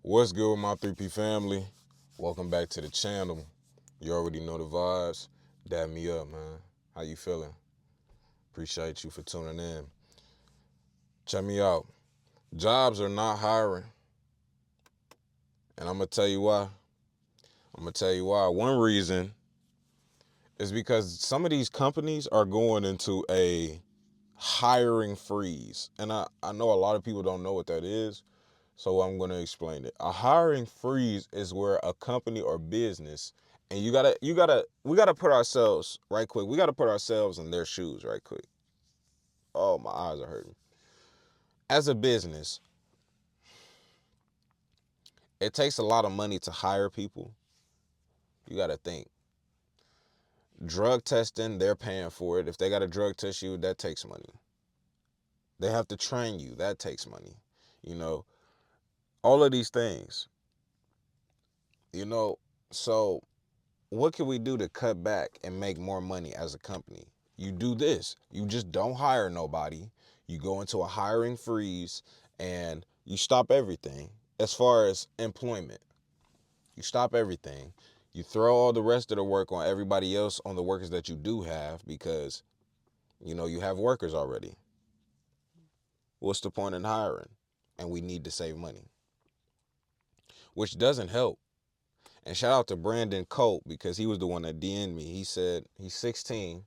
What's good with my 3P family? Welcome back to the channel. You already know the vibes. Dab me up, man. How you feeling? Appreciate you for tuning in. Check me out. Jobs are not hiring. And I'm going to tell you why. One reason is because some of these companies are going into a hiring freeze. And I know a lot of people don't know what that is. So I'm going to explain it. A hiring freeze is where a company or business, and we gotta put ourselves right quick. We gotta put ourselves in their shoes right quick. Oh, my eyes are hurting. As a business, it takes a lot of money to hire people. You got to think. Drug testing, they're paying for it. If they got to drug test you, that takes money. They have to train you, that takes money. You know, all of these things. You know, so what can we do to cut back and make more money as a company? You do this. You just don't hire nobody. You go into a hiring freeze and you stop everything as far as employment. You stop everything. You throw all the rest of the work on everybody else, on the workers that you do have, because you have workers already. What's the point in hiring? And we need to save money, which doesn't help. And shout out to Brandon Colt, because he was the one that DM'd me. He said he's 16,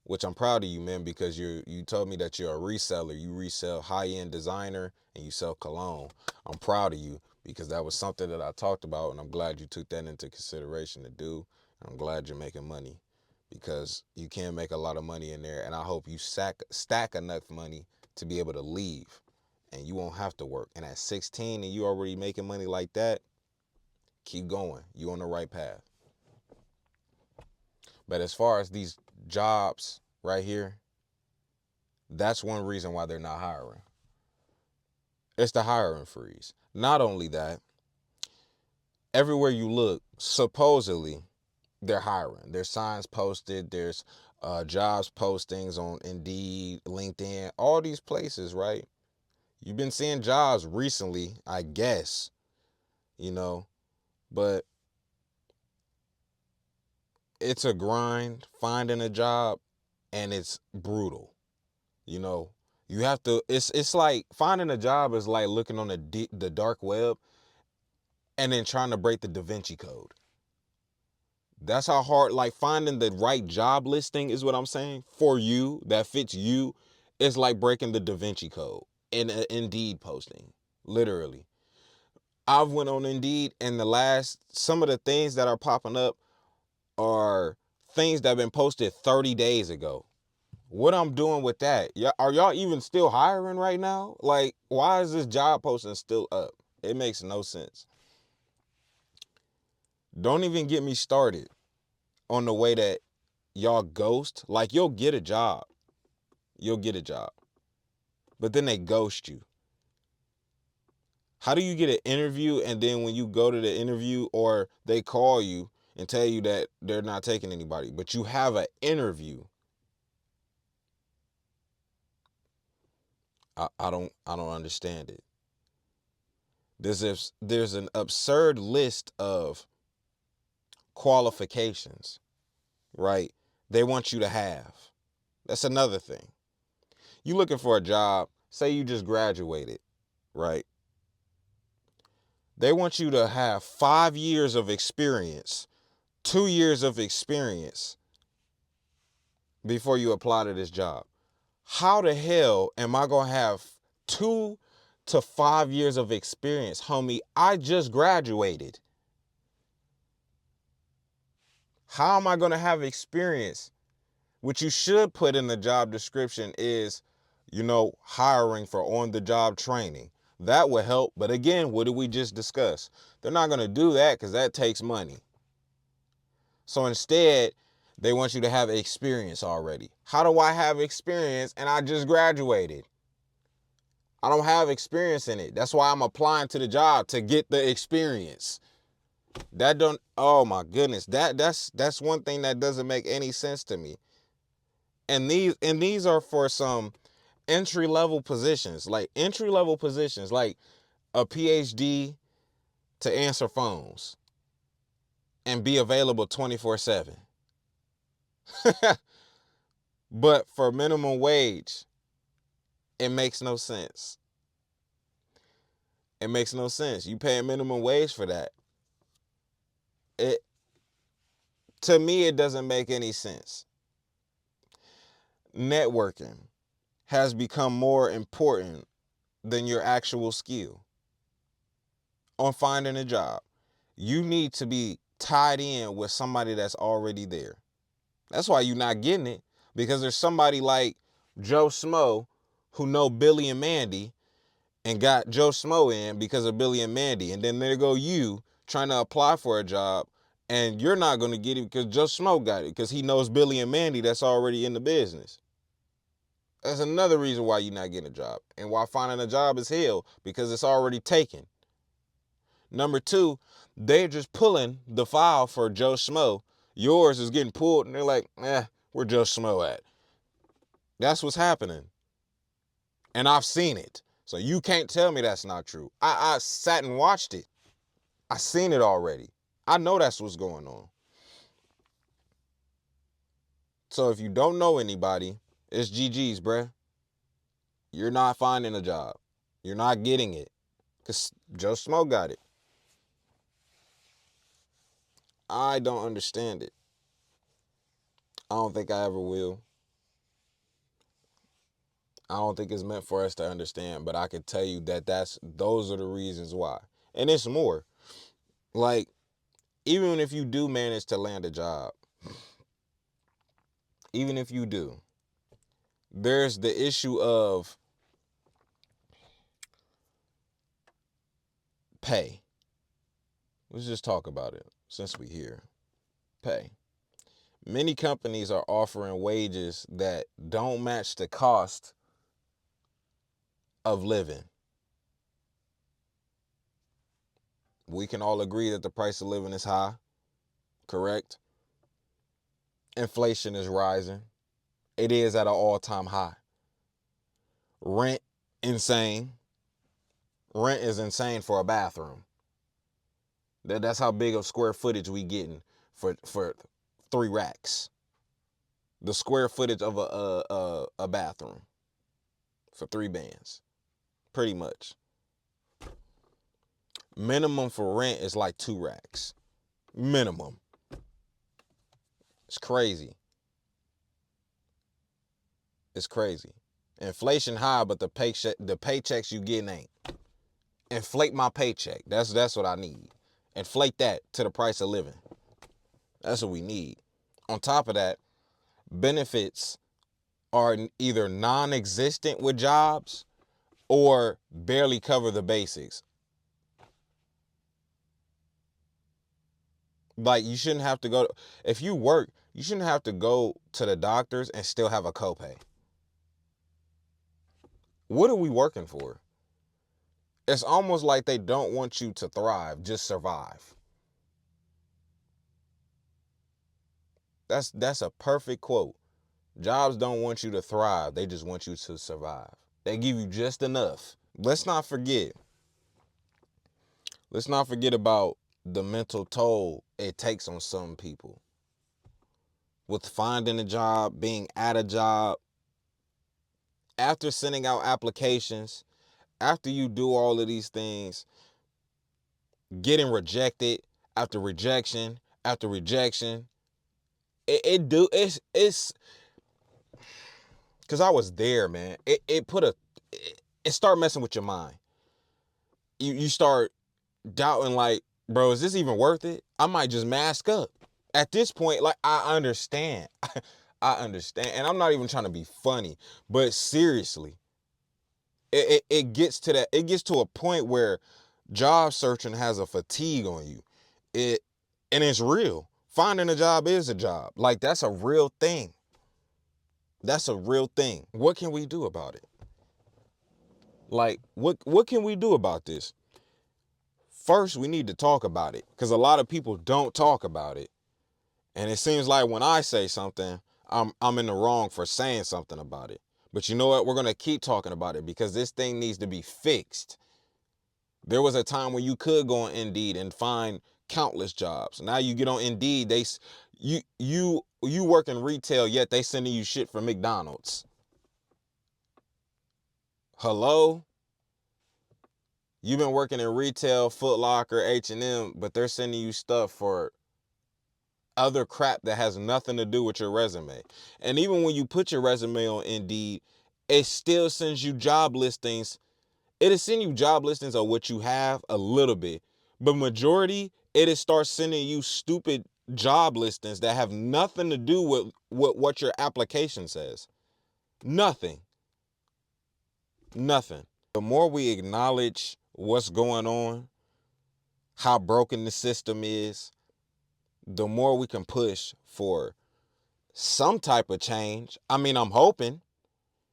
which I'm proud of you, man, because you told me that you're a reseller. You resell high-end designer and you sell cologne. I'm proud of you because that was something that I talked about, and I'm glad you took that into consideration to do. I'm glad you're making money because you can make a lot of money in there, and I hope you stack enough money to be able to leave and you won't have to work. And at 16 and you already making money like that, keep going. You on the right path. But as far as these jobs right here, that's one reason why they're not hiring. It's the hiring freeze. Not only that, everywhere you look, supposedly they're hiring. There's signs posted. There's jobs postings on Indeed, LinkedIn, all these places, right? You've been seeing jobs recently, I guess, you know, but it's a grind finding a job, and it's brutal. You know, you have to. It's like finding a job is like looking on the dark web and then trying to break the Da Vinci Code. That's how hard. Like finding the right job listing is what I'm saying for you that fits you. It's like breaking the Da Vinci Code in an Indeed posting. Literally, I've went on Indeed, and some of the things that are popping up are things that have been posted 30 days ago. What I'm doing with that? Are y'all even still hiring right now? Like, why is this job posting still up? It makes no sense. Don't even get me started on the way that y'all ghost. Like, you'll get a job. You'll get a job. But then they ghost you. How do you get an interview, and then when you go to the interview, or they call you and tell you that they're not taking anybody, but you have an interview? I don't understand it. There's an absurd list of qualifications, right? They want you to have. That's another thing. You looking for a job, say you just graduated, right? They want you to have 5 years of experience, 2 years of experience before you apply to this job. How the hell am I going to have 2 to 5 years of experience, homie? I just graduated. How am I going to have experience? What you should put in the job description is, hiring for on-the-job training. That would help. But again, what did we just discuss? They're not going to do that because that takes money. So instead, they want you to have experience already. How do I have experience and I just graduated? I don't have experience in it. That's why I'm applying to the job, to get the experience. Oh my goodness. That's one thing that doesn't make any sense to me. And these are for some entry level positions. Like, a PhD to answer phones and be available 24/7. But for minimum wage, it makes no sense. It makes no sense. You paying minimum wage for that. It To me, it doesn't make any sense. Networking has become more important than your actual skill on finding a job. You need to be tied in with somebody that's already there. That's why you're not getting it, because there's somebody like Joe Smo who know Billy and Mandy and got Joe Smo in because of Billy and Mandy. And then there go you trying to apply for a job, and you're not going to get it because Joe Smo got it because he knows Billy and Mandy that's already in the business. That's another reason why you're not getting a job, and why finding a job is hell, because it's already taken. Number two, they're just pulling the file for Joe Smo. Yours is getting pulled, and they're like, where Joe Smo at? That's what's happening. And I've seen it. So you can't tell me that's not true. I sat and watched it. I seen it already. I know that's what's going on. So if you don't know anybody, it's GG's, bruh. You're not finding a job. You're not getting it. Because Joe Smo got it. I don't understand it. I don't think I ever will. I don't think it's meant for us to understand, but I can tell you that those are the reasons why. And it's more. Like, even if you do manage to land a job, even if you do, there's the issue of pay. Let's just talk about it since we're here. Pay. Many companies are offering wages that don't match the cost of living. We can all agree that the price of living is high, correct? Inflation is rising. It is at an all-time high. Rent, insane. Rent is insane for a bathroom. That's how big of square footage we getting for 3 racks. The square footage of a bathroom for 3 bands, pretty much. Minimum for rent is like 2 racks. Minimum. It's crazy. It's crazy. Inflation high, but the paychecks you getting ain't. Inflate my paycheck. That's what I need. Inflate that to the price of living. That's what we need. On top of that, benefits are either non-existent with jobs or barely cover the basics. Like, you shouldn't have to go, if you work, you shouldn't have to go to the doctors and still have a copay. What are we working for? It's almost like they don't want you to thrive, just survive. That's a perfect quote. Jobs don't want you to thrive, they just want you to survive. They give you just enough. Let's not forget. Let's not forget about the mental toll it takes on some people. With finding a job, being at a job, after sending out applications, after you do all of these things, getting rejected after rejection after rejection, it's because I was there, man. It start messing with your mind. You start doubting, like, bro, is this even worth it? I might just mask up. At this point, like, I understand. I understand. And I'm not even trying to be funny, but seriously, it gets to that. It gets to a point where job searching has a fatigue on you. And it's real. Finding a job is a job. Like, that's a real thing. That's a real thing. What can we do about it? Like, what can we do about this? First, we need to talk about it, because a lot of people don't talk about it. And it seems like when I say something, I'm in the wrong for saying something about it. But you know what? We're going to keep talking about it, because this thing needs to be fixed. There was a time when you could go on Indeed and find countless jobs. Now you get on Indeed, you work in retail, yet they sending you shit from McDonald's. Hello? You've been working in retail, Foot Locker, H&M, but they're sending you stuff for other crap that has nothing to do with your resume. And even when you put your resume on Indeed, it still sends you job listings. It'll send you job listings of what you have a little bit, but majority, it'll start sending you stupid job listings that have nothing to do with what your application says. Nothing. Nothing. The more we acknowledge what's going on, how broken the system is, the more we can push for some type of change. I mean, I'm hoping,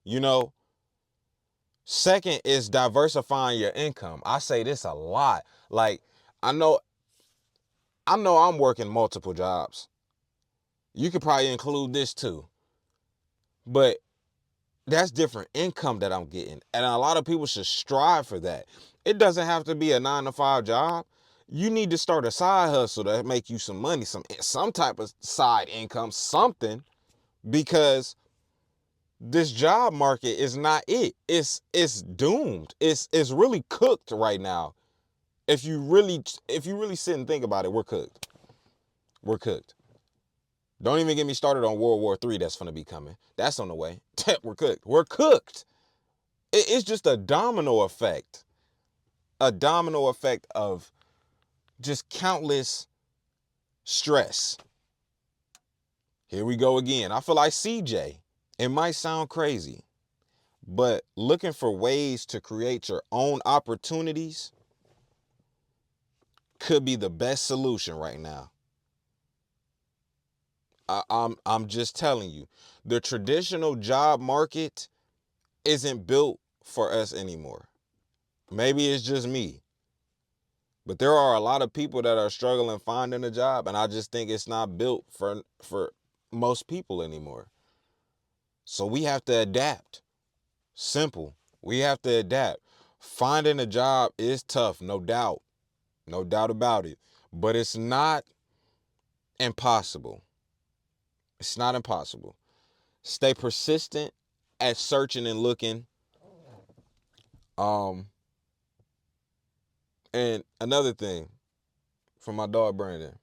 you know. Second is diversifying your income. I say this a lot. Like, I know I'm working multiple jobs. You could probably include this too. But that's different income that I'm getting. And a lot of people should strive for that. It doesn't have to be a 9-to-5 job. You need to start a side hustle to make you some money, some type of side income, something, because this job market is not it. It's doomed. It's really cooked right now. If you really sit and think about it, we're cooked. We're cooked. Don't even get me started on World War III that's going to be coming. That's on the way. We're cooked. We're cooked. It's just a domino effect. A domino effect of just countless stress. Here we go again. I feel like CJ. It might sound crazy, but looking for ways to create your own opportunities could be the best solution right now. I'm just telling you, the traditional job market isn't built for us anymore. Maybe it's just me, but there are a lot of people that are struggling finding a job, and I just think it's not built for most people anymore. So we have to adapt. Simple. We have to adapt. Finding a job is tough, no doubt. No doubt about it. But it's not impossible. It's not impossible. Stay persistent at searching and looking. Um, and another thing from my dog Brandon.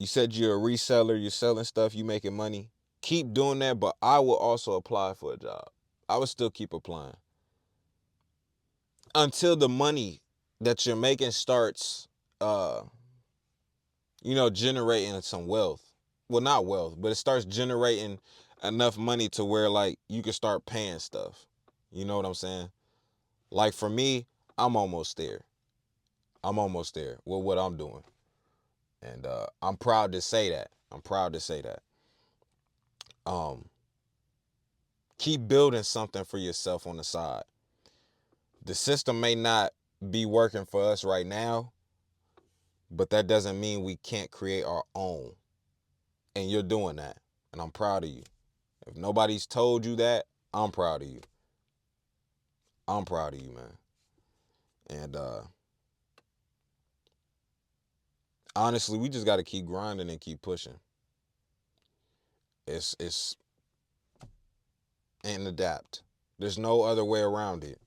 You said you're a reseller, you're selling stuff, you making money. Keep doing that, but I will also apply for a job. I will still keep applying. Until the money that you're making starts uh, generating some wealth. Well, not wealth, but it starts generating enough money to where like you can start paying stuff. You know what I'm saying? Like for me, I'm almost there. I'm almost there with what I'm doing. And I'm proud to say that. I'm proud to say that. Um, Keep building something for yourself on the side. The system may not be working for us right now, but that doesn't mean we can't create our own. And you're doing that. And I'm proud of you. If nobody's told you that, I'm proud of you. I'm proud of you, man. And honestly, we just got to keep grinding and keep pushing. It's and adapt. There's no other way around it.